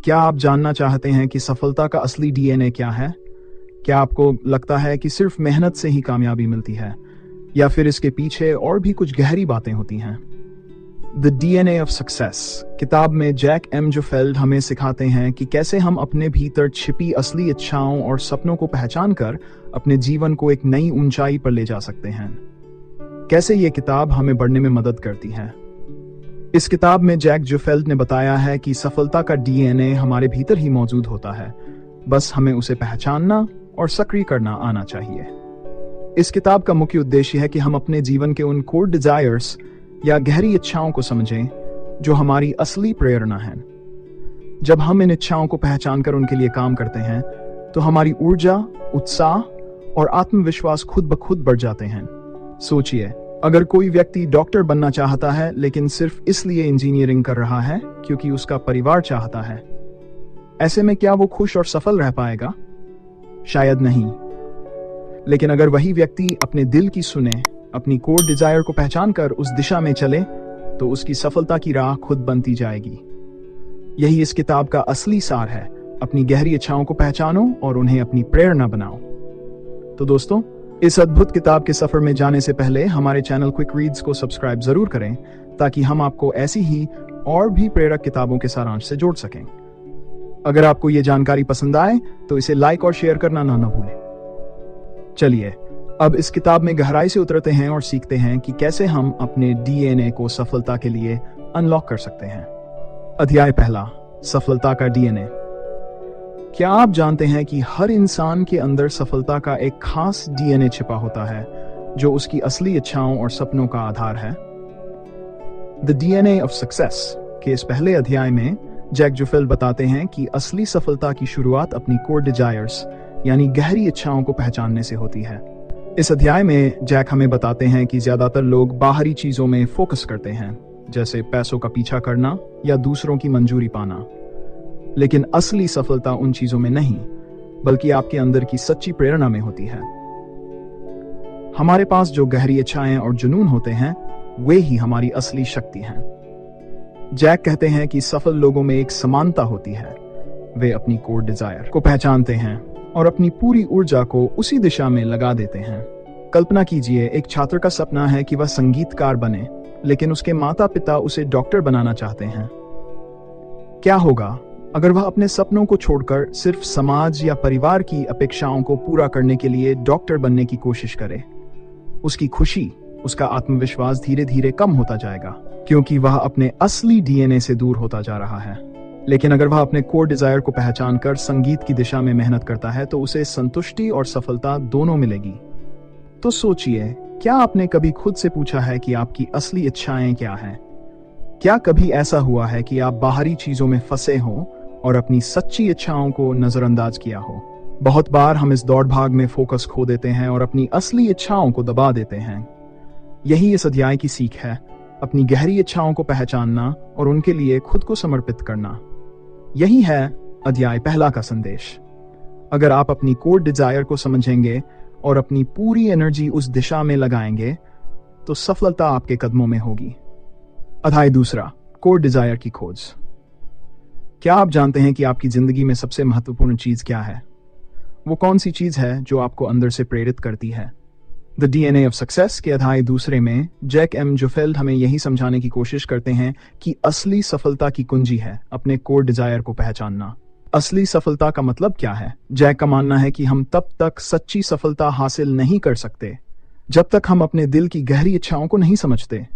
क्या आप जानना चाहते हैं कि सफलता का असली डीएनए क्या है? क्या आपको लगता है कि सिर्फ मेहनत से ही कामयाबी मिलती है, या फिर इसके पीछे और भी कुछ गहरी बातें होती हैं? द डीएनए ऑफ सक्सेस किताब में जैक एम जोफेल्ड हमें सिखाते हैं कि कैसे हम अपने भीतर छिपी असली इच्छाओं और सपनों को पहचान कर अपने जीवन को एक नई ऊंचाई पर ले जा सकते हैं। कैसे ये किताब हमें बढ़ने में मदद करती है? इस किताब में जैक जोफेल्ड ने बताया है कि सफलता का डीएनए हमारे भीतर ही मौजूद होता है, बस हमें उसे पहचानना और सक्रिय करना आना चाहिए। इस किताब का मुख्य उद्देश्य है कि हम अपने जीवन के उन कोर डिजायर्स या गहरी इच्छाओं को समझें जो हमारी असली प्रेरणा है। जब हम इन इच्छाओं को पहचान कर उनके लिए काम करते हैं तो हमारी ऊर्जा, उत्साह और आत्मविश्वास खुद ब खुद बढ़ जाते हैं। सोचिए, अगर कोई व्यक्ति डॉक्टर बनना चाहता है लेकिन सिर्फ इसलिए इंजीनियरिंग कर रहा है क्योंकि उसका परिवार चाहता है, ऐसे में क्या वो खुश और सफल रह पाएगा? शायद नहीं। लेकिन अगर वही व्यक्ति अपने दिल की सुने, अपनी कोर डिजायर को पहचान कर उस दिशा में चले, तो उसकी सफलता की राह खुद बनती जाएगी। यही इस किताब का असली सार है। अपनी गहरी इच्छाओं को पहचानो और उन्हें अपनी प्रेरणा बनाओ। तो दोस्तों, इस अद्भुत किताब के सफर में जाने से पहले हमारे चैनल क्विक रीड्स को सब्सक्राइब जरूर करें, ताकि हम आपको ऐसी ही और भी प्रेरक किताबों के सारांश से जोड़ सकें। अगर आपको ये जानकारी पसंद आए तो इसे लाइक और शेयर करना ना भूलें। चलिए अब इस किताब में गहराई से उतरते हैं और सीखते हैं कि कैसे हम अपने डीएनए को सफलता के लिए अनलॉक कर सकते हैं। अध्याय पहला, सफलता का डीएनए। क्या आप जानते हैं कि हर इंसान के अंदर सफलता का एक खास डीएनए छिपा होता है जो उसकी असली इच्छाओं और सपनों का आधार है? द डीएनए ऑफ सक्सेस के इस पहले अध्याय में जैक जोफेल्ड बताते हैं कि असली सफलता की शुरुआत अपनी कोर डिजायर्स यानी गहरी इच्छाओं को पहचानने से होती है। इस अध्याय में जैक हमें बताते हैं कि ज्यादातर लोग बाहरी चीजों में फोकस करते हैं, जैसे पैसों का पीछा करना या दूसरों की मंजूरी पाना। लेकिन असली सफलता उन चीजों में नहीं, बल्कि आपके अंदर की सच्ची प्रेरणा में होती है। हमारे पास जो गहरी इच्छाएं और जुनून होते हैं, वे ही हमारी असली शक्ति हैं। जैक कहते हैं कि सफल लोगों में एक समानता होती है। वे अपनी कोर डिजायर को पहचानते हैं और अपनी पूरी ऊर्जा को उसी दिशा में लगा देते हैं। कल्पना कीजिए, एक छात्र का सपना है कि वह संगीतकार बने, लेकिन उसके माता पिता उसे डॉक्टर बनाना चाहते हैं। क्या होगा अगर वह अपने सपनों को छोड़कर सिर्फ समाज या परिवार की अपेक्षाओं को पूरा करने के लिए डॉक्टर बनने की कोशिश करे? उसकी खुशी, उसका आत्मविश्वास धीरे धीरे कम होता जाएगा, क्योंकि वह अपने असली डीएनए से दूर होता जा रहा है। लेकिन अगर वह अपने कोर डिजायर को पहचान कर संगीत की दिशा में मेहनत करता है तो उसे संतुष्टि और सफलता दोनों मिलेगी। तो सोचिए, क्या आपने कभी खुद से पूछा है कि आपकी असली इच्छाएं क्या हैं? क्या कभी ऐसा हुआ है कि आप बाहरी चीजों में फंसे हों और अपनी सच्ची इच्छाओं को नजरअंदाज किया हो? बहुत बार हम इस दौड़ भाग में फोकस खो देते हैं और अपनी असली इच्छाओं को दबा देते हैं। यही इस अध्याय की सीख है, अपनी गहरी इच्छाओं को पहचानना और उनके लिए खुद को समर्पित करना। यही है अध्याय पहला का संदेश। अगर आप अपनी कोर डिजायर को समझेंगे और अपनी पूरी एनर्जी उस दिशा में लगाएंगे, तो सफलता आपके कदमों में होगी। अध्याय दूसरा, कोर डिजायर की खोज। क्या आप जानते हैं कि आपकी जिंदगी में सबसे महत्वपूर्ण चीज क्या है? वो कौन सी चीज है जो आपको अंदर से प्रेरित करती है? द डीएनए ऑफ सक्सेस के अध्याय दूसरे में जैक एम जोफेल्ड हमें यही समझाने की कोशिश करते हैं कि असली सफलता की कुंजी है अपने कोर डिजायर को पहचानना। असली सफलता का मतलब क्या है? जैक का मानना है कि हम तब तक सच्ची सफलता हासिल नहीं कर सकते जब तक हम अपने दिल की गहरी इच्छाओं को नहीं समझते।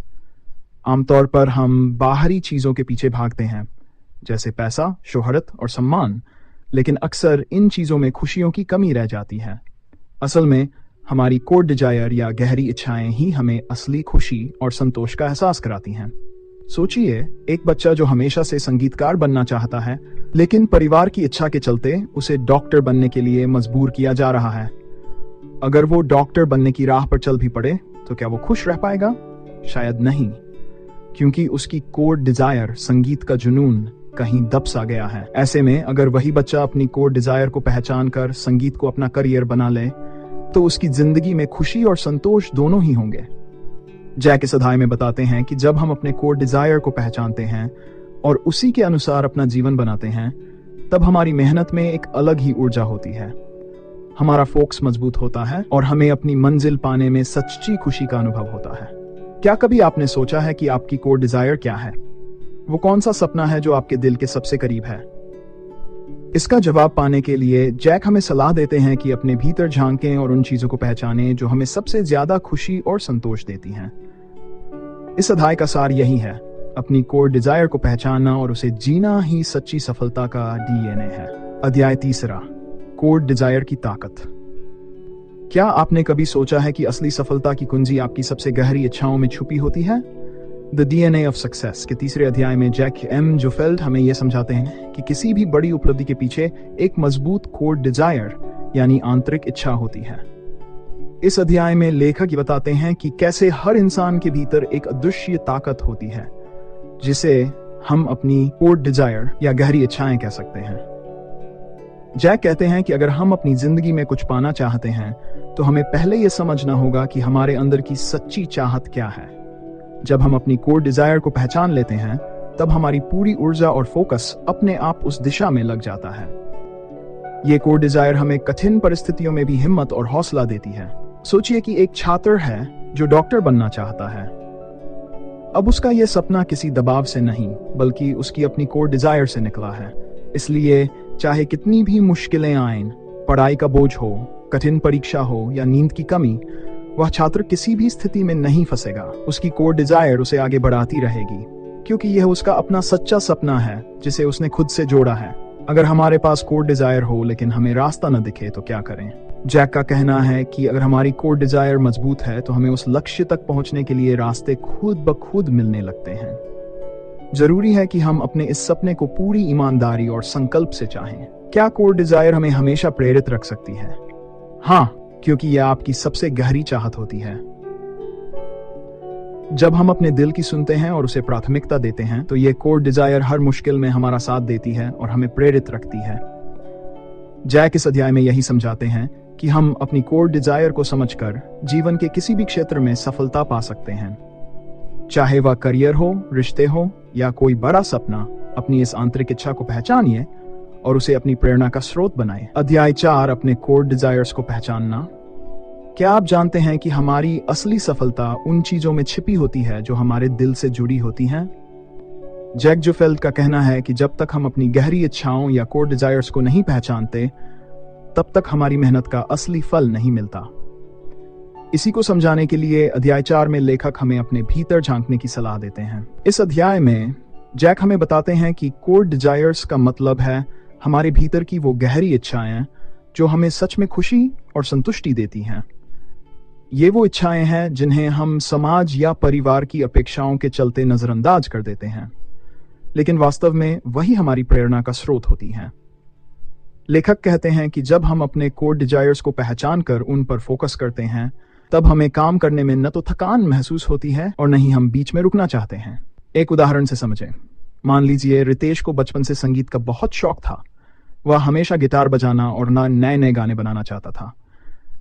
आमतौर पर हम बाहरी चीजों के पीछे भागते हैं, जैसे पैसा, शोहरत और सम्मान, लेकिन अक्सर इन चीजों में खुशियों की कमी रह जाती है। असल में हमारी कोर डिजायर या गहरी इच्छाएं ही हमें असली खुशी और संतोष का एहसास कराती हैं। सोचिए, एक बच्चा जो हमेशा से संगीतकार बनना चाहता है, लेकिन परिवार की इच्छा के चलते उसे डॉक्टर बनने के लिए मजबूर किया जा रहा है। अगर वो डॉक्टर बनने की राह पर चल भी पड़े तो क्या वो खुश रह पाएगा? शायद नहीं, क्योंकि उसकी कोर डिजायर, संगीत का जुनून कहीं दब सा गया है। ऐसे में अगर वही बच्चा अपनी कोर डिजायर को पहचान कर संगीत को अपना करियर बना ले, तो उसकी जिंदगी में खुशी और संतोष दोनों ही होंगे। जैक इस अध्याय में बताते हैं कि जब हम अपने कोर डिजायर को पहचानते हैं और उसी के अनुसार अपना जीवन बनाते हैं, तब हमारी मेहनत में एक अलग ही ऊर्जा होती है। हमारा फोकस मजबूत होता है और हमें अपनी मंजिल पाने में सच्ची खुशी का अनुभव होता है। क्या कभी आपने सोचा है कि आपकी कोर डिजायर क्या है? वो कौन सा सपना है जो आपके दिल के सबसे करीब है? इसका जवाब पाने के लिए जैक हमें सलाह देते हैं कि अपने भीतर झांकें और उन चीजों को पहचानें जो हमें सबसे ज्यादा खुशी और संतोष देती हैं। इस अध्याय का सार यही है, अपनी कोर डिजायर को पहचानना और उसे जीना ही सच्ची सफलता का डीएनए है। अध्याय 3, कोर डिजायर की ताकत। क्या आपने कभी सोचा है कि असली सफलता की कुंजी आपकी सबसे गहरी इच्छाओं में छुपी होती है? द डीएनए ऑफ सक्सेस के 3 अध्याय में जैक एम जोफेल्ड हमें यह समझाते हैं कि किसी भी बड़ी उपलब्धि के पीछे एक मजबूत कोर डिजायर यानी आंतरिक इच्छा होती है। इस अध्याय में लेखक ये बताते हैं कि कैसे हर इंसान के भीतर एक अदृश्य ताकत होती है जिसे हम अपनी कोर डिजायर या गहरी इच्छाएं कह सकते हैं। जैक कहते हैं कि अगर हम अपनी जिंदगी में कुछ पाना चाहते हैं तो हमें पहले यह समझना होगा कि हमारे अंदर की सच्ची चाहत क्या है। जब हम अपनी कोर डिजायर को पहचान लेते हैं तब हमारी पूरी ऊर्जा और फोकस अपने आप उस दिशा में लग जाता है। ये कोर डिजायर हमें कठिन परिस्थितियों में भी हिम्मत और हौसला देती है। सोचिए कि एक छात्र है जो डॉक्टर बनना चाहता है। अब उसका यह सपना किसी दबाव से नहीं बल्कि उसकी अपनी कोर डिजायर से निकला है। इसलिए चाहे कितनी भी मुश्किलें आएं, पढ़ाई का बोझ हो, कठिन परीक्षा हो या नींद की कमी, वह छात्र किसी भी स्थिति में नहीं फंसेगा। उसकी कोर डिजायर उसे आगे बढ़ाती रहेगी क्योंकि यह उसका अपना सच्चा सपना है जिसे उसने खुद से जोड़ा है। अगर हमारे पास कोर डिजायर हो लेकिन हमें रास्ता न दिखे तो क्या करें? जैक का कहना है कि अगर हमारी कोर डिजायर मजबूत है तो हमें उस लक्ष्य तक पहुंचने के लिए रास्ते खुद ब खुद मिलने लगते हैं। जरूरी है कि हम अपने इस सपने को पूरी ईमानदारी और संकल्प से चाहें। क्या कोर डिजायर हमें हमेशा प्रेरित रख सकती है? हाँ, क्योंकि यह आपकी सबसे गहरी चाहत होती है। जब हम अपने दिल की सुनते हैं और उसे प्राथमिकता देते हैं तो यह कोर डिजायर हर मुश्किल में हमारा साथ देती है और हमें प्रेरित रखती है। जैक इस अध्याय में यही समझाते हैं कि हम अपनी कोर डिजायर को समझकर जीवन के किसी भी क्षेत्र में सफलता पा सकते हैं। चाहे वह करियर हो, रिश्ते हो या कोई बड़ा सपना, अपनी इस आंतरिक इच्छा को पहचानिए और उसे अपनी प्रेरणा का स्रोत बनाएं। अध्याय 4, अपने कोर डिजायर्स को पहचानना। क्या आप जानते हैं कि हमारी असली सफलता उन चीजों में छिपी होती है जो हमारे दिल से जुड़ी होती हैं? जैक जोफेल्ड का कहना है कि जब तक हम अपनी गहरी इच्छाओं या कोर डिजायर्स को नहीं पहचानते तब तक हमारी मेहनत का असली फल नहीं मिलता। इसी को समझाने के लिए अध्याय 4 में लेखक हमें अपने भीतर झांकने की सलाह देते हैं। इस अध्याय में जैक हमें बताते हैं कि कोर डिजायर्स का मतलब है हमारे भीतर की वो गहरी इच्छाएं जो हमें सच में खुशी और संतुष्टि देती हैं। ये वो इच्छाएं हैं जिन्हें हम समाज या परिवार की अपेक्षाओं के चलते नजरअंदाज कर देते हैं, लेकिन वास्तव में वही हमारी प्रेरणा का स्रोत होती हैं। लेखक कहते हैं कि जब हम अपने कोर डिजायर्स को पहचान कर उन पर फोकस करते हैं तब हमें काम करने में न तो थकान महसूस होती है और न ही हम बीच में रुकना चाहते हैं। एक उदाहरण से समझें। मान लीजिए रितेश को बचपन से संगीत का बहुत शौक था। वह हमेशा गिटार बजाना और नए नए गाने बनाना चाहता था,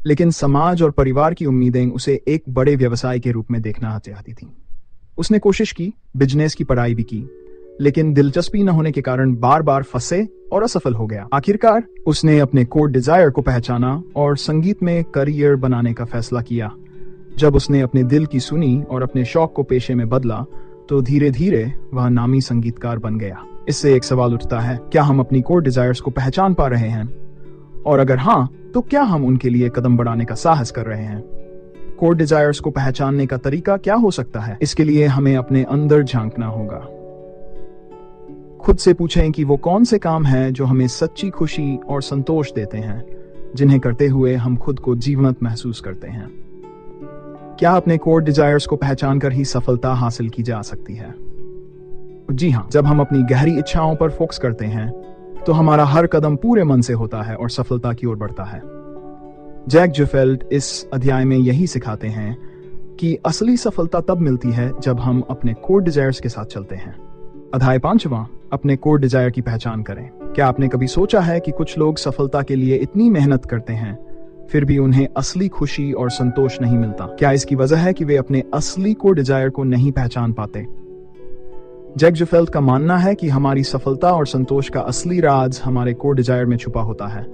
लेकिन समाज और परिवार की उम्मीदें उसे एक बड़े व्यवसाय के रूप में देखना चाहती थी। उसने कोशिश की, बिजनेस की पढ़ाई भी की, लेकिन दिलचस्पी न होने के कारण बार बार फंसे और असफल हो गया। आखिरकार उसने अपने कोर डिजायर को पहचाना और संगीत में करियर बनाने का फैसला किया। जब उसने अपने दिल की सुनी और अपने शौक को पेशे में बदला तो धीरे धीरे वह नामी संगीतकार बन गया। इससे एक सवाल उठता है, क्या हम अपनी कोर डिजायर्स को पहचान पा रहे हैं? और अगर हाँ, तो क्या हम उनके लिए कदम बढ़ाने का साहस कर रहे हैं? कोर डिजायर्स को पहचानने का तरीका क्या हो सकता है? इसके लिए हमें अपने अंदर झांकना होगा। खुद से पूछें कि वो कौन से काम हैं जो हमें सच्ची खुशी और संतोष देते हैं, जिन्हें करते हुए हम खुद को जीवंत महसूस करते हैं। क्या अपने कोर डिजायर्स को पहचान कर ही सफलता हासिल की जा सकती है? जी हाँ, जब हम अपनी गहरी इच्छाओं पर फोकस करते हैं तो हमारा हर कदम पूरे मन से होता है और सफलता की ओर बढ़ता है। जैक जोफेल्ड इस अध्याय में यही सिखाते हैं कि असली सफलता तब मिलती है जब हम अपने कोर डिजायर्स के साथ चलते हैं। अध्याय 5, अपने कोर डिजायर की पहचान करें। क्या आपने कभी सोचा है कि कुछ लोग सफलता के लिए इतनी मेहनत करते हैं फिर भी उन्हें असली खुशी और संतोष नहीं मिलता? क्या इसकी वजह है कि वे अपने असली कोर डिजायर को नहीं पहचान पाते? जैक जोफेल्ड का मानना है कि हमारी सफलता और संतोष का असली राज हमारे कोर डिजायर में छुपा होता है।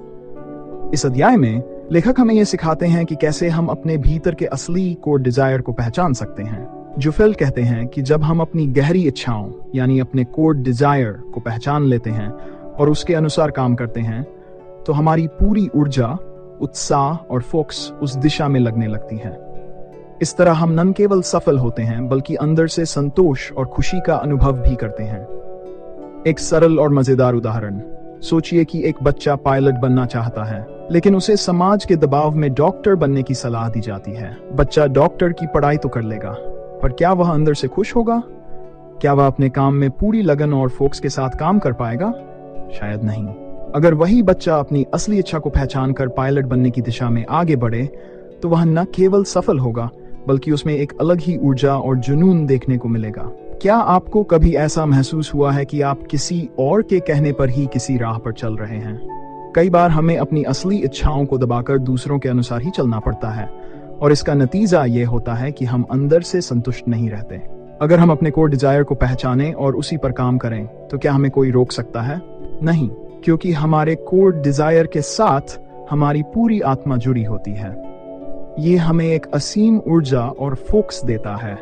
इस अध्याय में लेखक हमें यह सिखाते हैं कि कैसे हम अपने भीतर के असली कोर डिजायर को पहचान सकते हैं। जोफेल्ड कहते हैं कि जब हम अपनी गहरी इच्छाओं यानी अपने कोर डिजायर को पहचान लेते हैं और उसके अनुसार काम करते हैं, तो हमारी पूरी ऊर्जा, उत्साह और फोकस उस दिशा में लगने लगती है। इस तरह हम न केवल सफल होते हैं बल्कि अंदर से संतोष और खुशी का अनुभव भी करते हैं। एक सरल और मजेदार उदाहरण, सोचिए कि एक बच्चा पायलट बनना चाहता है, लेकिन उसे समाज के दबाव में डॉक्टर बनने की सलाह दी जाती है। बच्चा डॉक्टर की पढ़ाई तो कर लेगा, पर क्या वह अंदर से खुश होगा? क्या वह अपने काम में पूरी लगन और फोकस के साथ काम कर पाएगा? शायद नहीं। अगर वही बच्चा अपनी असली इच्छा को पहचान कर पायलट बनने की दिशा में आगे बढ़े, तो वह न केवल सफल होगा बल्कि उसमें एक अलग ही ऊर्जा और जुनून देखने को मिलेगा। क्या आपको कभी ऐसा महसूस हुआ है कि आप किसी और के कहने पर ही किसी राह पर चल रहे हैं? कई बार हमें अपनी असली इच्छाओं को दबाकर दूसरों के अनुसार ही चलना पड़ता है, और इसका नतीजा ये होता है कि हम अंदर से संतुष्ट नहीं रहते। अगर हम अपने कोर डिजायर को पहचानें और उसी पर काम करें, तो क्या हमें कोई रोक सकता है? नहीं, क्योंकि हमारे कोर डिजायर के साथ हमारी पूरी आत्मा जुड़ी होती है। ये हमें एक असीम ऊर्जा और फोकस देता है,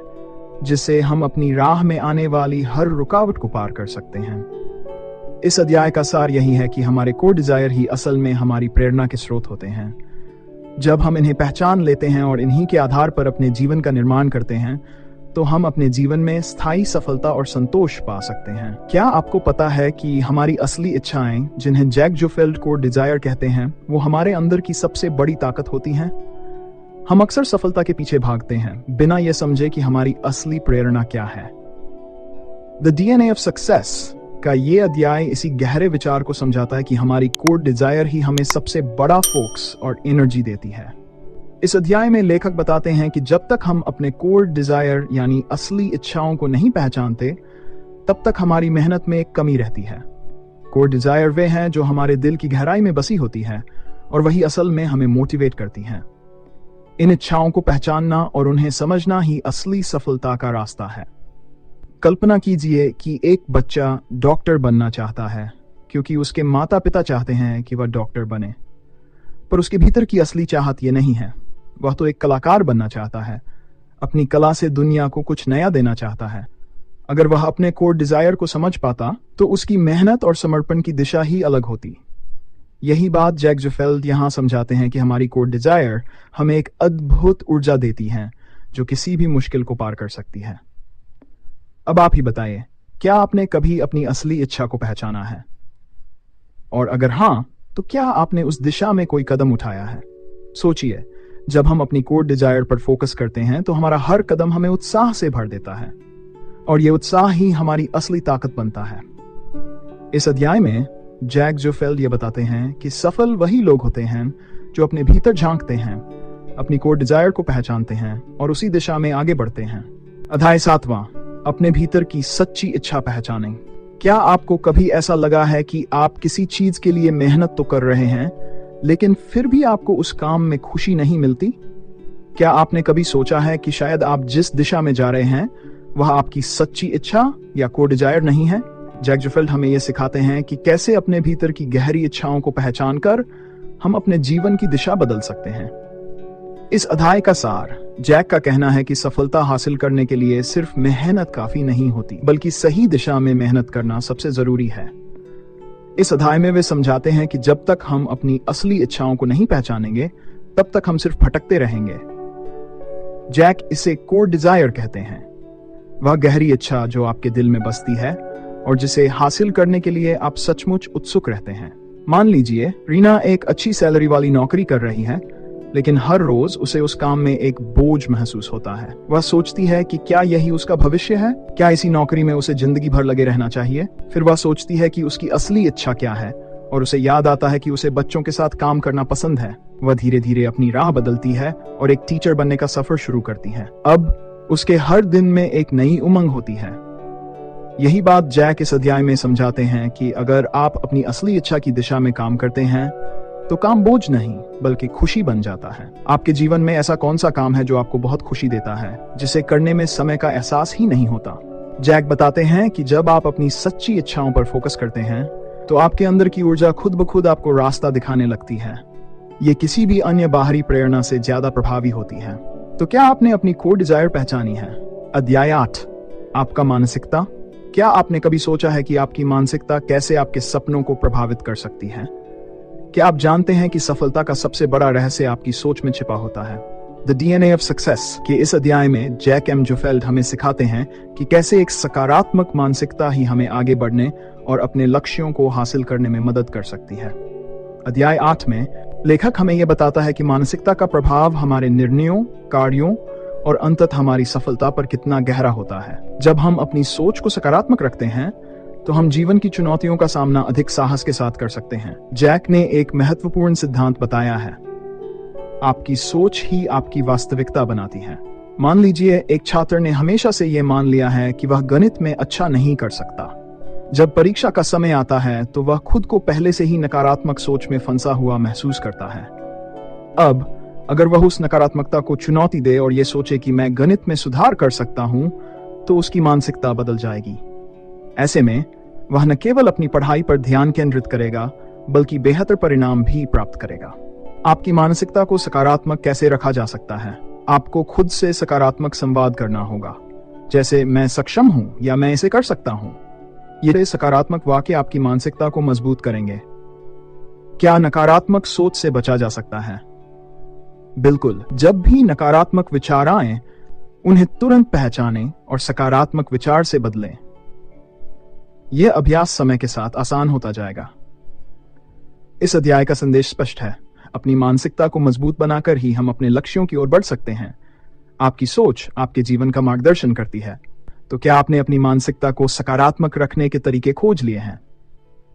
जिससे हम अपनी राह में आने वाली हर रुकावट को पार कर सकते हैं। इस अध्याय का सार यही है कि हमारे कोर डिजायर ही असल में हमारी प्रेरणा के स्रोत होते हैं। जब हम इन्हें पहचान लेते हैं और इन्हीं के आधार पर अपने जीवन का निर्माण करते हैं, तो हम अपने जीवन में स्थायी सफलता और संतोष पा सकते हैं। क्या आपको पता है कि हमारी असली इच्छाएं, जिन्हें जैक जोफेल्ड कोर डिजायर कहते हैं, वो हमारे अंदर की सबसे बड़ी ताकत होती हैं? हम अक्सर सफलता के पीछे भागते हैं, बिना यह समझे कि हमारी असली प्रेरणा क्या है। द DNA ऑफ सक्सेस का ये अध्याय इसी गहरे विचार को समझाता है कि हमारी कोर डिजायर ही हमें सबसे बड़ा फोकस और एनर्जी देती है। इस अध्याय में लेखक बताते हैं कि जब तक हम अपने कोर डिजायर यानी असली इच्छाओं को नहीं पहचानते, तब तक हमारी मेहनत में एक कमी रहती है। कोर डिजायर वे हैं जो हमारे दिल की गहराई में बसी होती है, और वही असल में हमें मोटिवेट करती हैं। इन इच्छाओं को पहचानना और उन्हें समझना ही असली सफलता का रास्ता है। कल्पना कीजिए कि एक बच्चा डॉक्टर बनना चाहता है क्योंकि उसके माता पिता चाहते हैं कि वह डॉक्टर बने, पर उसके भीतर की असली चाहत ये नहीं है। वह तो एक कलाकार बनना चाहता है, अपनी कला से दुनिया को कुछ नया देना चाहता है। अगर वह अपने कोर डिजायर को समझ पाता, तो उसकी मेहनत और समर्पण की दिशा ही अलग होती। यही बात जैक जोफेल्ड यहाँ समझाते हैं कि हमारी कोर डिजायर हमें एक अद्भुत ऊर्जा देती है जो किसी भी मुश्किल को पार कर सकती है। अब आप ही बताइए, क्या आपने कभी अपनी असली इच्छा को पहचाना है? और अगर हाँ, तो क्या आपने उस दिशा में कोई कदम उठाया है? सोचिए, जब हम अपनी कोर डिजायर पर फोकस करते हैं तो हमारा हर कदम हमें उत्साह से भर देता है, और ये उत्साह ही हमारी असली ताकत बनता है। इस अध्याय में जैक जोफेल्ड ये बताते हैं कि सफल वही लोग होते हैं जो अपने भीतर झांकते हैं, अपनी कोर डिजायर को पहचानते हैं और उसी दिशा में आगे बढ़ते हैं। अध्याय 7वां, अपने भीतर की सच्ची इच्छा पहचानें। क्या आपको कभी ऐसा लगा है कि आप किसी चीज के लिए मेहनत तो कर रहे हैं, लेकिन फिर भी आपको उस काम में खुशी नहीं मिलती? क्या आपने कभी सोचा है कि शायद आप जिस दिशा में जा रहे हैं वह आपकी सच्ची इच्छा या कोर डिजायर नहीं है? जैक जोफेल्ड हमें यह सिखाते हैं कि कैसे अपने भीतर की गहरी इच्छाओं को पहचान कर हम अपने जीवन की दिशा बदल सकते हैं। इस अध्याय का सार, जैक का कहना है कि सफलता हासिल करने के लिए सिर्फ मेहनत काफी नहीं होती, बल्कि सही दिशा में मेहनत करना सबसे जरूरी है। इस अध्याय में वे समझाते हैं कि जब तक हम अपनी असली इच्छाओं को नहीं पहचानेंगे, तब तक हम सिर्फ भटकते रहेंगे। जैक इसे कोर डिजायर कहते हैं, वह गहरी इच्छा जो आपके दिल में बसती है और जिसे हासिल करने के लिए आप सचमुच उत्सुक रहते हैं। मान लीजिए रीना एक अच्छी सैलरी वाली नौकरी कर रही है, लेकिन हर रोज उसे उस काम में एक बोझ महसूस होता है। वह सोचती है कि क्या यही उसका भविष्य है? क्या इसी नौकरी में उसे जिंदगी भर लगे रहना चाहिए? फिर वह सोचती है कि उसकी असली इच्छा क्या है, और उसे याद आता है कि उसे बच्चों के साथ काम करना पसंद है। वह धीरे धीरे अपनी राह बदलती है और एक टीचर बनने का सफर शुरू करती है। अब उसके हर दिन में एक नई उमंग होती है। यही बात जैक इस अध्याय में समझाते हैं कि अगर आप अपनी असली इच्छा की दिशा में काम करते हैं, तो काम बोझ नहीं बल्कि खुशी बन जाता है। आपके जीवन में ऐसा कौन सा काम है जो आपको बहुत खुशी देता है, जिसे करने में समय का एहसास ही नहीं होता? जैक बताते हैं कि जब आप अपनी सच्ची इच्छाओं पर फोकस करते हैं तो आपके अंदर की ऊर्जा खुद ब खुद आपको रास्ता दिखाने लगती है। ये किसी भी अन्य बाहरी प्रेरणा से ज्यादा प्रभावी होती है। तो क्या आपने अपनी कोर डिजायर पहचानी है? अध्याय 8, आपका मानसिकता। क्या आपने कभी सोचा है कि आपकी मानसिकता कैसे आपके सपनों को प्रभावित कर सकती है? क्या आप जानते हैं कि सफलता का सबसे बड़ा रहस्य आपकी सोच में छिपा होता है? द डीएनए ऑफ सक्सेस के इस अध्याय में जैक एम जोफेल्ड हमें सिखाते हैं कि कैसे एक सकारात्मक मानसिकता ही हमें आगे बढ़ने और अपने लक्ष्यों को हासिल करने में मदद कर सकती है। अध्याय 8 में लेखक हमें यह बताता है कि मानसिकता का प्रभाव हमारे निर्णयों, कार्यों और अंततः हमारी सफलता पर कितना गहरा होता है। जब हम अपनी सोच को सकारात्मक रखते हैं तो हम जीवन की चुनौतियों का सामना अधिक साहस के साथ कर सकते हैं। जैक ने एक महत्वपूर्ण सिद्धांत बताया है, आपकी सोच ही आपकी वास्तविकता बनाती है। मान लीजिए एक छात्र ने हमेशा से यह मान लिया है कि वह गणित में अच्छा नहीं कर सकता। जब परीक्षा का समय आता है तो वह खुद को पहले से ही नकारात्मक सोच में फंसा हुआ महसूस करता है। अब अगर वह उस नकारात्मकता को चुनौती दे और यह सोचे कि मैं गणित में सुधार कर सकता हूं, तो उसकी मानसिकता बदल जाएगी। ऐसे में वह न केवल अपनी पढ़ाई पर ध्यान केंद्रित करेगा बल्कि बेहतर परिणाम भी प्राप्त करेगा। आपकी मानसिकता को सकारात्मक कैसे रखा जा सकता है? आपको खुद से सकारात्मक संवाद करना होगा, जैसे मैं सक्षम हूं या मैं इसे कर सकता हूं। ये सकारात्मक वाक्य आपकी मानसिकता को मजबूत करेंगे। क्या नकारात्मक सोच से बचा जा सकता है? बिल्कुल। जब भी नकारात्मक विचार आए, उन्हें तुरंत पहचानें और सकारात्मक विचार से बदलें। यह अभ्यास समय के साथ आसान होता जाएगा। इस अध्याय का संदेश स्पष्ट है, अपनी मानसिकता को मजबूत बनाकर ही हम अपने लक्ष्यों की ओर बढ़ सकते हैं। आपकी सोच आपके जीवन का मार्गदर्शन करती है। तो क्या आपने अपनी मानसिकता को सकारात्मक रखने के तरीके खोज लिए हैं?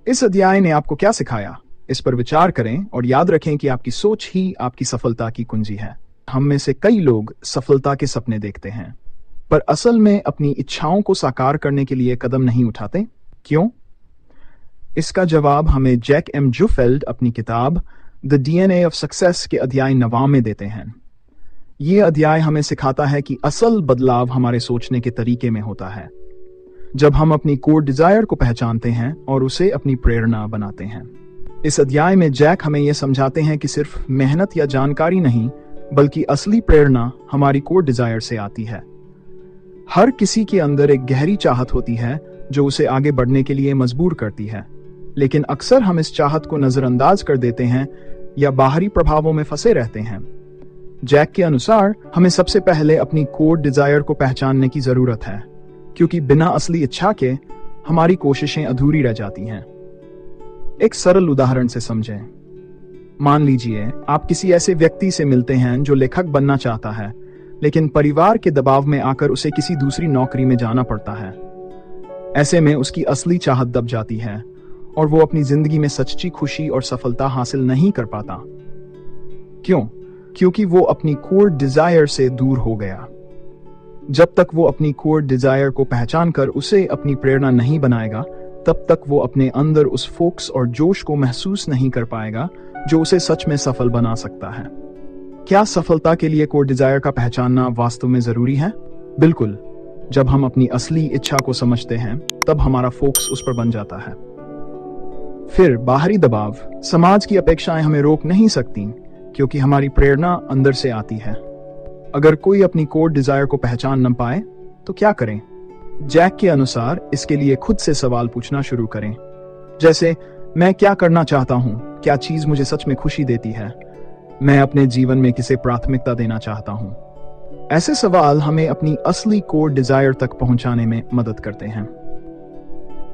इस अध्याय ने आपको क्या सिखाया? इस पर विचार करें और याद रखें कि आपकी सोच ही आपकी सफलता की कुंजी है। हम में से कई लोग सफलता के सपने देखते हैं, पर असल में अपनी इच्छाओं को साकार करने के लिए कदम नहीं उठाते। क्यों? इसका जवाब हमें जैक एम जोफेल्ड अपनी किताब द डीएनए ऑफ सक्सेस के अध्याय 9 में देते हैं। ये अध्याय हमें सिखाता है कि असल बदलाव हमारे सोचने के तरीके में होता है। जब हम अपनी कोर डिजायर को पहचानते हैं और उसे अपनी प्रेरणा बनाते हैं। इस अध्याय में जैक हमें यह समझाते हैं कि सिर्फ मेहनत या जानकारी नहीं, बल्कि असली प्रेरणा हमारी कोर डिजायर से आती है। हर किसी के अंदर एक गहरी चाहत होती है जो उसे आगे बढ़ने के लिए मजबूर करती है, लेकिन अक्सर हम इस चाहत को नजरअंदाज कर देते हैं या बाहरी प्रभावों में फंसे रहते हैं। जैक के अनुसार हमें सबसे पहले अपनी कोर डिजायर को पहचानने की जरूरत है, क्योंकि बिना असली इच्छा के हमारी कोशिशें अधूरी रह जाती हैं। एक सरल उदाहरण से समझें। मान लीजिए आप किसी ऐसे व्यक्ति से मिलते हैं जो लेखक बनना चाहता है, लेकिन परिवार के दबाव में आकर उसे किसी दूसरी नौकरी में जाना पड़ता है। ऐसे में उसकी असली चाहत दब जाती है और वो अपनी जिंदगी में सच्ची खुशी और सफलता हासिल नहीं कर पाता। क्यों? क्योंकि वो अपनी कोर डिजायर से दूर हो गया। जब तक वो अपनी कोर डिजायर को पहचान कर उसे अपनी प्रेरणा नहीं बनाएगा, तब तक वो अपने अंदर उस फोकस और जोश को महसूस नहीं कर पाएगा जो उसे सच में सफल बना सकता है। क्या सफलता के लिए कोर डिजायर का पहचानना वास्तव में जरूरी है? बिल्कुल। जब हम अपनी असली इच्छा को समझते हैं, तब हमारा फोकस उस पर बन जाता है। फिर बाहरी दबाव, समाज की अपेक्षाएं हमें रोक नहीं सकती, क्योंकि हमारी प्रेरणा अंदर से आती है। अगर कोई अपनी कोर डिजायर को पहचान न पाए तो क्या करें? जैक के अनुसार इसके लिए खुद से सवाल पूछना शुरू करें, जैसे मैं क्या करना चाहता हूँ? क्या चीज मुझे सच में खुशी देती है? मैं अपने जीवन में किसे प्राथमिकता देना चाहता हूँ? ऐसे सवाल हमें अपनी असली कोर डिजायर तक पहुंचाने में मदद करते हैं।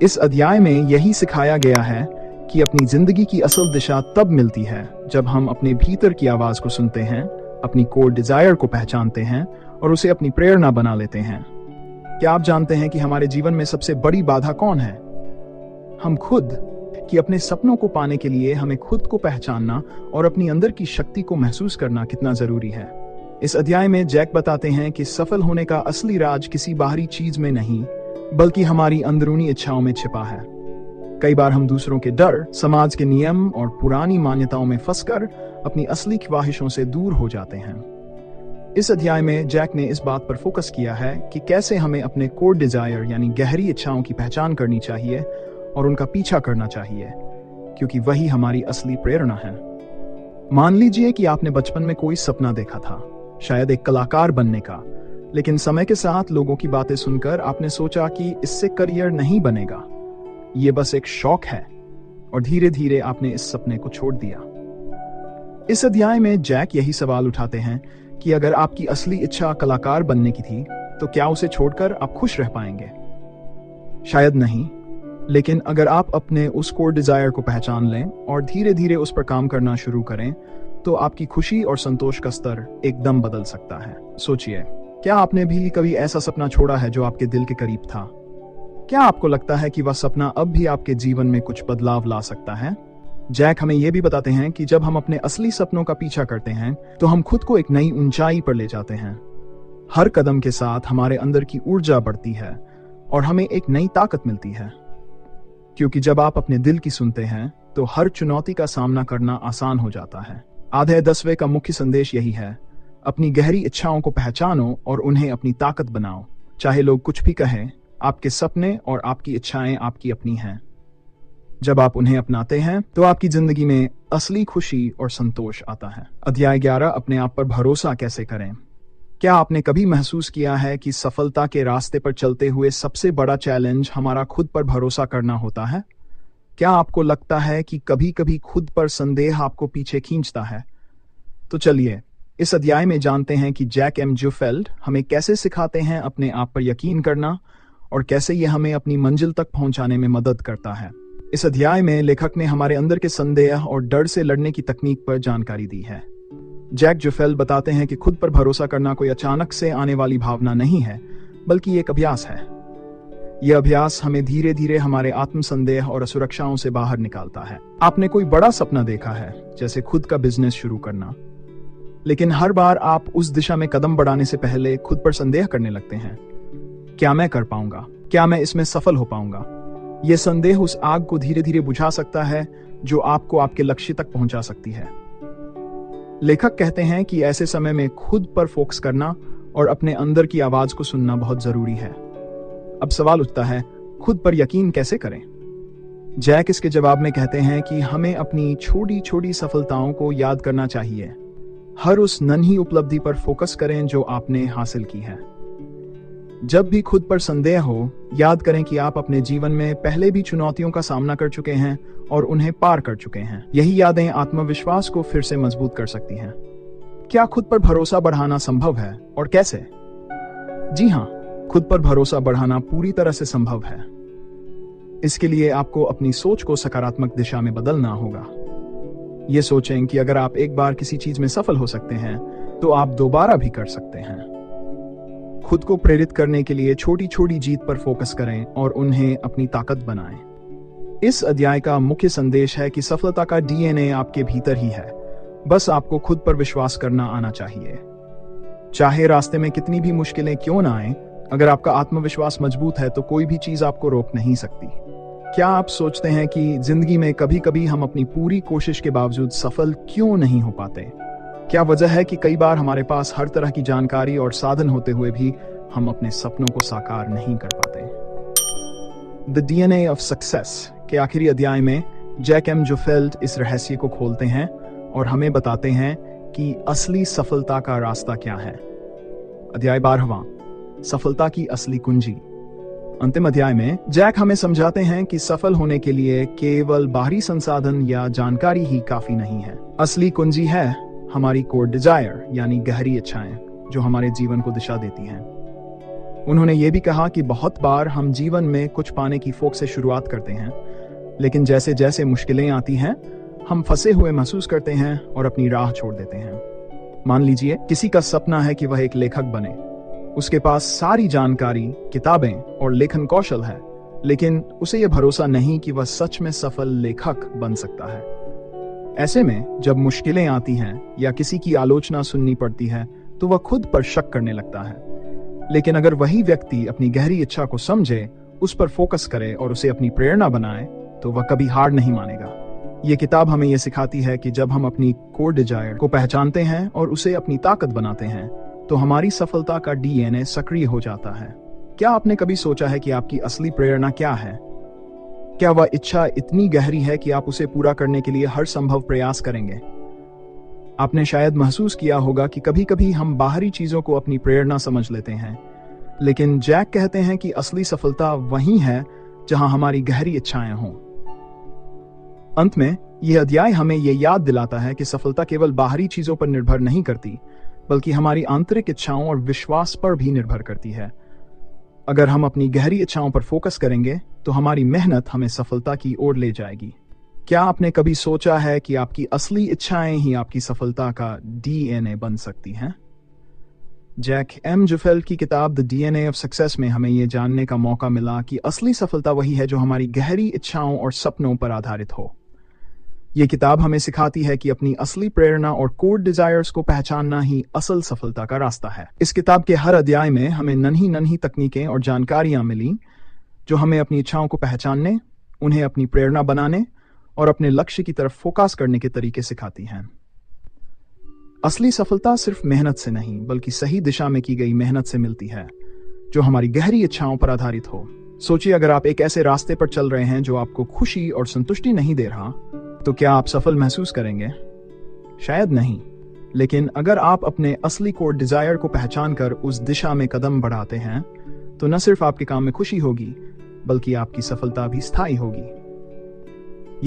इस अध्याय में यही सिखाया गया है कि अपनी जिंदगी की असल दिशा तब मिलती है जब हम अपने भीतर की आवाज को सुनते हैं, अपनी कोर डिजायर को पहचानते हैं और उसे अपनी प्रेरणा बना लेते हैं। क्या आप जानते हैं कि हमारे जीवन में सबसे बड़ी बाधा कौन है? हम खुद। कि अपने सपनों को पाने के लिए हमें खुद को पहचानना और अपनी अंदर की शक्ति को महसूस करना कितना जरूरी है। इस अध्याय में जैक बताते हैं कि सफल होने का असली राज किसी बाहरी चीज में नहीं, बल्कि हमारी अंदरूनी इच्छाओं में छिपा है। कई बार हम दूसरों के डर, समाज के नियम और पुरानी मान्यताओं में फंसकर अपनी असली ख्वाहिशों से दूर हो जाते हैं। इस अध्याय में जैक ने इस बात पर फोकस किया है कि कैसे हमें अपने कोर डिजायर यानी गहरी इच्छाओं की पहचान करनी चाहिए और उनका पीछा करना चाहिए, क्योंकि वही हमारी असली प्रेरणा है। मान लीजिए कि आपने बचपन में कोई सपना देखा था, शायद एक कलाकार बनने का, लेकिन समय के साथ लोगों की बातें सुनकर आपने सोचा कि इससे करियर नहीं बनेगा, ये बस एक शौक है, और धीरे धीरे आपने इस सपने को छोड़ दिया। इस अध्याय में जैक यही सवाल उठाते हैं कि अगर आपकी असली इच्छा कलाकार बनने की थी, तो क्या उसे छोड़कर आप खुश रह पाएंगे? शायद नहीं, लेकिन अगर आप अपने उस कोर डिजायर को पहचान लें और धीरे धीरे उस पर काम करना शुरू करें, तो आपकी खुशी और संतोष का स्तर एकदम बदल सकता है। सोचिए, क्या आपने भी कभी ऐसा सपना छोड़ा है जो आपके दिल के करीब था? क्या आपको लगता है कि वह सपना अब भी आपके जीवन में कुछ बदलाव ला सकता है? जैक हमें यह भी बताते हैं कि जब हम अपने असली सपनों का पीछा करते हैं, तो हम खुद को एक नई ऊंचाई पर ले जाते हैं। हर कदम के साथ हमारे अंदर की ऊर्जा बढ़ती है और हमें एक नई ताकत मिलती है, क्योंकि जब आप अपने दिल की सुनते हैं, तो हर चुनौती का सामना करना आसान हो जाता है। अध्याय 10वें का मुख्य संदेश यही है, अपनी गहरी इच्छाओं को पहचानो और उन्हें अपनी ताकत बनाओ। चाहे लोग कुछ भी कहें, आपके सपने और आपकी इच्छाएं आपकी अपनी हैं। जब आप उन्हें अपनाते हैं, तो आपकी जिंदगी में असली खुशी और संतोष आता है। अध्याय 11, अपने आप पर भरोसा कैसे करें। क्या आपने कभी महसूस किया है कि सफलता के रास्ते पर चलते हुए सबसे बड़ा चैलेंज हमारा खुद पर भरोसा करना होता है? क्या आपको लगता है कि कभी कभी खुद पर संदेह आपको पीछे खींचता है? तो चलिए इस अध्याय में जानते हैं कि जैक एम जोफेल्ड हमें कैसे सिखाते हैं अपने आप पर यकीन करना, और कैसे यह हमें अपनी मंजिल तक पहुंचाने में मदद करता है। इस अध्याय में लेखक ने हमारे अंदर के संदेह और डर से लड़ने की तकनीक पर जानकारी दी है। जैक जोफेल्ड बताते हैं कि खुद पर भरोसा करना कोई अचानक से आने वाली भावना नहीं है, बल्कि एक अभ्यास है। यह अभ्यास हमें धीरे धीरे हमारे आत्मसंदेह और असुरक्षाओं से बाहर निकालता है। आपने कोई बड़ा सपना देखा है, जैसे खुद का बिजनेस शुरू करना, लेकिन हर बार आप उस दिशा में कदम बढ़ाने से पहले खुद पर संदेह करने लगते हैं। क्या मैं कर पाऊंगा? क्या मैं इसमें सफल हो पाऊंगा? यह संदेह उस आग को धीरे धीरे बुझा सकता है जो आपको आपके लक्ष्य तक पहुंचा सकती है। लेखक कहते हैं कि ऐसे समय में खुद पर फोकस करना और अपने अंदर की आवाज को सुनना बहुत जरूरी है। अब सवाल उठता है, खुद पर यकीन कैसे करें? जैक इसके जवाब में कहते हैं कि हमें अपनी छोटी छोटी सफलताओं को याद करना चाहिए। हर उस नन्ही उपलब्धि पर फोकस करें जो आपने हासिल की है। जब भी खुद पर संदेह हो, याद करें कि आप अपने जीवन में पहले भी चुनौतियों का सामना कर चुके हैं और उन्हें पार कर चुके हैं। यही यादें आत्मविश्वास को फिर से मजबूत कर सकती हैं। क्या खुद पर भरोसा बढ़ाना संभव है और कैसे? जी हाँ, खुद पर भरोसा बढ़ाना पूरी तरह से संभव है। इसके लिए आपको अपनी सोच को सकारात्मक दिशा में बदलना होगा। ये सोचें कि अगर आप एक बार किसी चीज में सफल हो सकते हैं, तो आप दोबारा भी कर सकते हैं। खुद को प्रेरित करने के लिए छोटी छोटी जीत पर फोकस करें और उन्हें अपनी ताकत बनाएं। इस अध्याय का मुख्य संदेश है कि सफलता का डीएनए आपके भीतर ही है, बस आपको खुद पर विश्वास करना आना चाहिए। चाहे रास्ते में कितनी भी मुश्किलें क्यों ना आए, अगर आपका आत्मविश्वास मजबूत है तो कोई भी चीज आपको रोक नहीं सकती। क्या आप सोचते हैं कि जिंदगी में कभी कभी हम अपनी पूरी कोशिश के बावजूद सफल क्यों नहीं हो पाते? क्या वजह है कि कई बार हमारे पास हर तरह की जानकारी और साधन होते हुए भी हम अपने सपनों को साकार नहीं कर पाते? द डीएनए ऑफ सक्सेस के आखिरी अध्याय में जैक एम जोफेल्ड इस रहस्य को खोलते हैं और हमें बताते हैं कि असली सफलता का रास्ता क्या है। अध्याय 12वां, सफलता की असली कुंजी। अंतिम अध्याय में जैक हमें समझाते हैं कि सफल होने के लिए केवल बाहरी संसाधन या जानकारी ही काफी नहीं है। असली कुंजी है हमारी कोर डिजायर यानी गहरी इच्छाएं, जो हमारे जीवन को दिशा देती हैं। उन्होंने ये भी कहा कि बहुत बार हम जीवन में कुछ पाने की फोक से शुरुआत करते हैं, लेकिन जैसे जैसे मुश्किलें आती हैं, हम फंसे हुए महसूस करते हैं और अपनी राह छोड़ देते हैं। मान लीजिए किसी का सपना है कि वह एक लेखक बने। उसके पास सारी जानकारी, किताबें और लेखन कौशल है, लेकिन उसे यह भरोसा नहीं कि वह सच में सफल लेखक बन सकता है। ऐसे में जब मुश्किलें आती हैं या किसी की आलोचना सुननी पड़ती है, तो वह खुद पर शक करने लगता है। लेकिन अगर वही व्यक्ति अपनी गहरी इच्छा को समझे, उस पर फोकस करे और उसे अपनी प्रेरणा बनाए, तो वह कभी हार नहीं मानेगा। ये किताब हमें यह सिखाती है कि जब हम अपनी कोर डिजायर को पहचानते हैं और उसे अपनी ताकत बनाते हैं, तो हमारी सफलता का डीएनए सक्रिय हो जाता है। क्या आपने कभी सोचा है कि आपकी असली प्रेरणा क्या है? क्या वह इच्छा इतनी गहरी है कि आप उसे पूरा करने के लिए हर संभव प्रयास करेंगे? आपने शायद महसूस किया होगा कि कभी-कभी हम बाहरी चीजों को अपनी प्रेरणा समझ लेते हैं, लेकिन जैक कहते हैं कि असली सफलता वहीं है जहां हमारी गहरी इच्छाएं हों। अंत में यह अध्याय हमें यह याद दिलाता है कि सफलता केवल बाहरी चीजों पर निर्भर नहीं करती, बल्कि हमारी आंतरिक इच्छाओं और विश्वास पर भी निर्भर करती है। अगर हम अपनी गहरी इच्छाओं पर फोकस करेंगे तो हमारी मेहनत हमें सफलता की ओर ले जाएगी। क्या आपने कभी सोचा है कि आपकी असली इच्छाएं ही आपकी सफलता का डीएनए बन सकती हैं? जैक एम जुफेल्ड की किताब द डीएनए ऑफ सक्सेस में हमें यह जानने का मौका मिला कि असली सफलता वही है जो हमारी गहरी इच्छाओं और सपनों पर आधारित हो। यह किताब हमें सिखाती है कि अपनी असली प्रेरणा और कोर डिजायर्स को पहचानना ही असल सफलता का रास्ता है। इस किताब के हर अध्याय में हमें नन्ही नन्ही तकनीकें और जानकारियां मिली जो हमें अपनी इच्छाओं को पहचानने, उन्हें अपनी प्रेरणा बनाने और अपने लक्ष्य की तरफ फोकस करने के तरीके सिखाती हैं। असली सफलता सिर्फ मेहनत से नहीं, बल्कि सही दिशा में की गई मेहनत से मिलती है, जो हमारी गहरी इच्छाओं पर आधारित हो। सोचिए, अगर आप एक ऐसे रास्ते पर चल रहे हैं जो आपको खुशी और संतुष्टि नहीं दे रहा, तो क्या आप सफल महसूस करेंगे? शायद नहीं। लेकिन अगर आप अपने असली कोर डिजायर को पहचान कर उस दिशा में कदम बढ़ाते हैं, तो न सिर्फ आपके काम में खुशी होगी, बल्कि आपकी सफलता भी स्थायी होगी।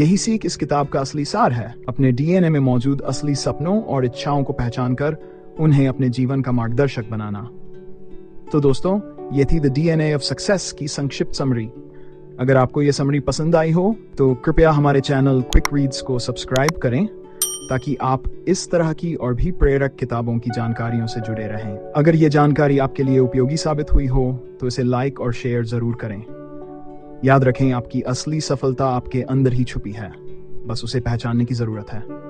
यही सीख इस किताब का असली सार है, अपने डीएनए में मौजूद असली सपनों और इच्छाओं को पहचान कर उन्हें अपने जीवन का मार्गदर्शक बनाना। तो दोस्तों, ये थी द डीएनए ऑफ सक्सेस की संक्षिप्त समरी। अगर आपको यह समरी पसंद आई हो तो कृपया हमारे चैनल क्विक रीड्स को सब्सक्राइब करें, ताकि आप इस तरह की और भी प्रेरक किताबों की जानकारियों से जुड़े रहें। अगर ये जानकारी आपके लिए उपयोगी साबित हुई हो तो इसे लाइक और शेयर जरूर करें। याद रखें, आपकी असली सफलता आपके अंदर ही छुपी है, बस उसे पहचानने की जरूरत है।